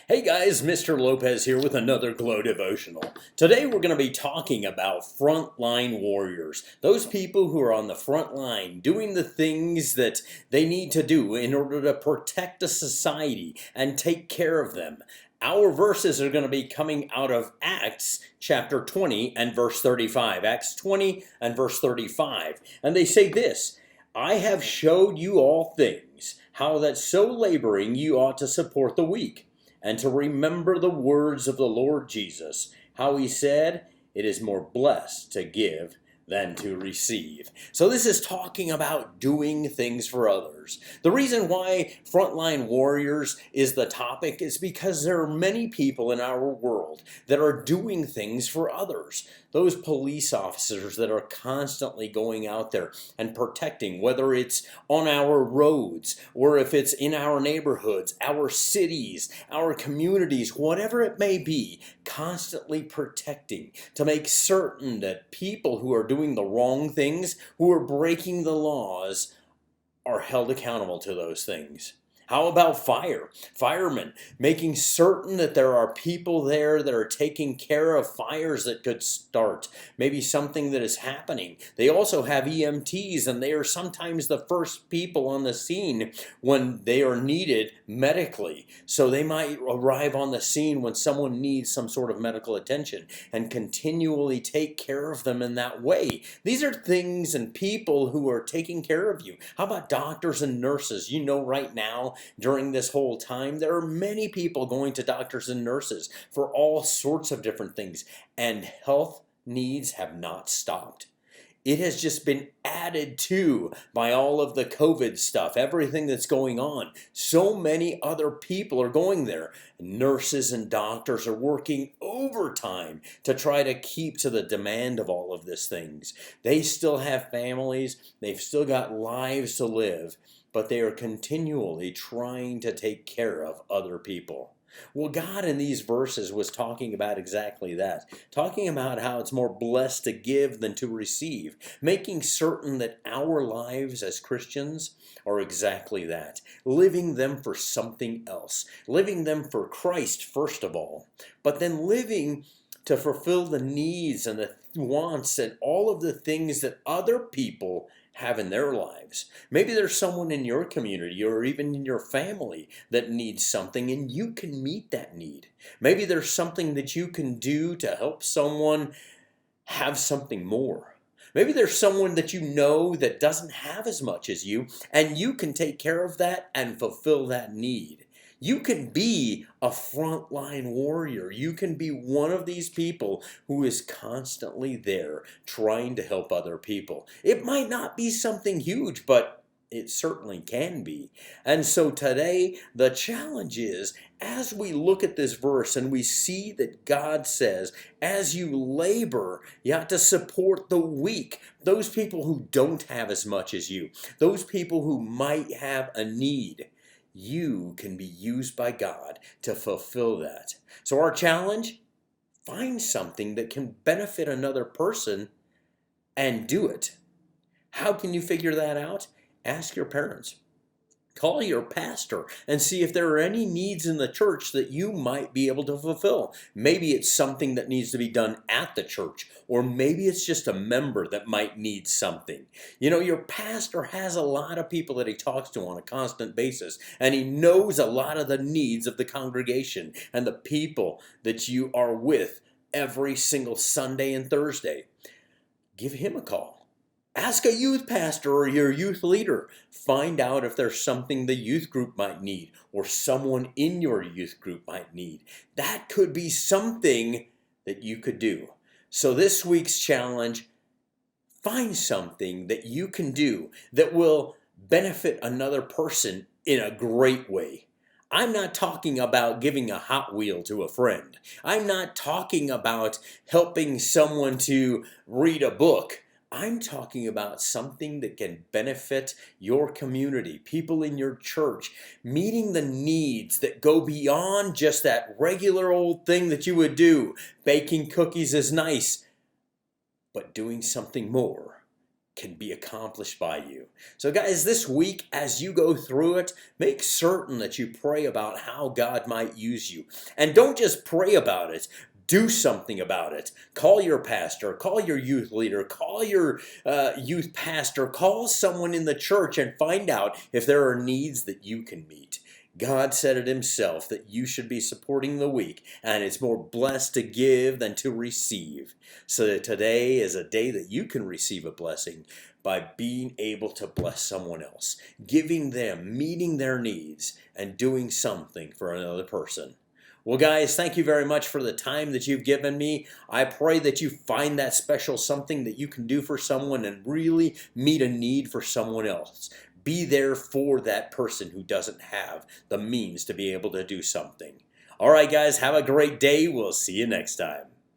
Hey guys, Mr. Lopez here with another Glow Devotional. Today we're going to be talking about frontline warriors. Those people who are on the front line doing the things that they need to do in order to protect a society and take care of them. Our verses are going to be coming out of Acts chapter 20 and verse 35. Acts 20 and verse 35. And they say this, I have showed you all things, how that so laboring you ought to support the weak, and to remember the words of the Lord Jesus, how he said, it is more blessed to give than to receive. So this is talking about doing things for others. The reason why Frontline Warriors is the topic is because there are many people in our world that are doing things for others. Those police officers that are constantly going out there and protecting, whether it's on our roads or if it's in our neighborhoods, our cities, our communities, whatever it may be, constantly protecting to make certain that people who are doing the wrong things, who are breaking the laws, are held accountable to those things. How about firemen, making certain that there are people there that are taking care of fires that could start, maybe something that is happening. They also have EMTs, and they are sometimes the first people on the scene when they are needed medically. So they might arrive on the scene when someone needs some sort of medical attention and continually take care of them in that way. These are things and people who are taking care of you. How about doctors and nurses? You know, right now, during this whole time, there are many people going to doctors and nurses for all sorts of different things, and health needs have not stopped. It has just been added to by all of the COVID stuff, everything that's going on. So many other people are going there. Nurses and doctors are working overtime to try to keep to the demand of all of these things. They still have families, they've still got lives to live, but they are continually trying to take care of other people. Well, God in these verses was talking about exactly that, talking about how it's more blessed to give than to receive, making certain that our lives as Christians are exactly that, living them for something else, living them for Christ first of all, but then living to fulfill the needs and the wants and all of the things that other people have in their lives. Maybe there's someone in your community or even in your family that needs something and you can meet that need. Maybe there's something that you can do to help someone have something more. Maybe there's someone that you know that doesn't have as much as you, and you can take care of that and fulfill that need. You can be a frontline warrior. You can be one of these people who is constantly there trying to help other people. It might not be something huge, but it certainly can be. And so today, the challenge is, as we look at this verse and we see that God says, as you labor, you have to support the weak, those people who don't have as much as you, those people who might have a need. You can be used by God to fulfill that. So our challenge, find something that can benefit another person and do it. How can you figure that out? Ask your parents. Call your pastor and see if there are any needs in the church that you might be able to fulfill. Maybe it's something that needs to be done at the church, or maybe it's just a member that might need something. You know, your pastor has a lot of people that he talks to on a constant basis, and he knows a lot of the needs of the congregation and the people that you are with every single Sunday and Thursday. Give him a call. Ask a youth pastor or your youth leader. Find out if there's something the youth group might need or someone in your youth group might need. That could be something that you could do. So this week's challenge, find something that you can do that will benefit another person in a great way. I'm not talking about giving a Hot Wheel to a friend. I'm not talking about helping someone to read a book. I'm talking about something that can benefit your community, people in your church, meeting the needs that go beyond just that regular old thing that you would do. Baking cookies is nice, but doing something more can be accomplished by you. So guys, this week as you go through it, make certain that you pray about how God might use you. And don't just pray about it, do something about it. Call your pastor, call your youth leader, call your youth pastor, call someone in the church and find out if there are needs that you can meet. God said it himself that you should be supporting the weak, and it's more blessed to give than to receive. So that today is a day that you can receive a blessing by being able to bless someone else, giving them, meeting their needs, and doing something for another person. Well, guys, thank you very much for the time that you've given me. I pray that you find that special something that you can do for someone and really meet a need for someone else. Be there for that person who doesn't have the means to be able to do something. All right, guys, have a great day. We'll see you next time.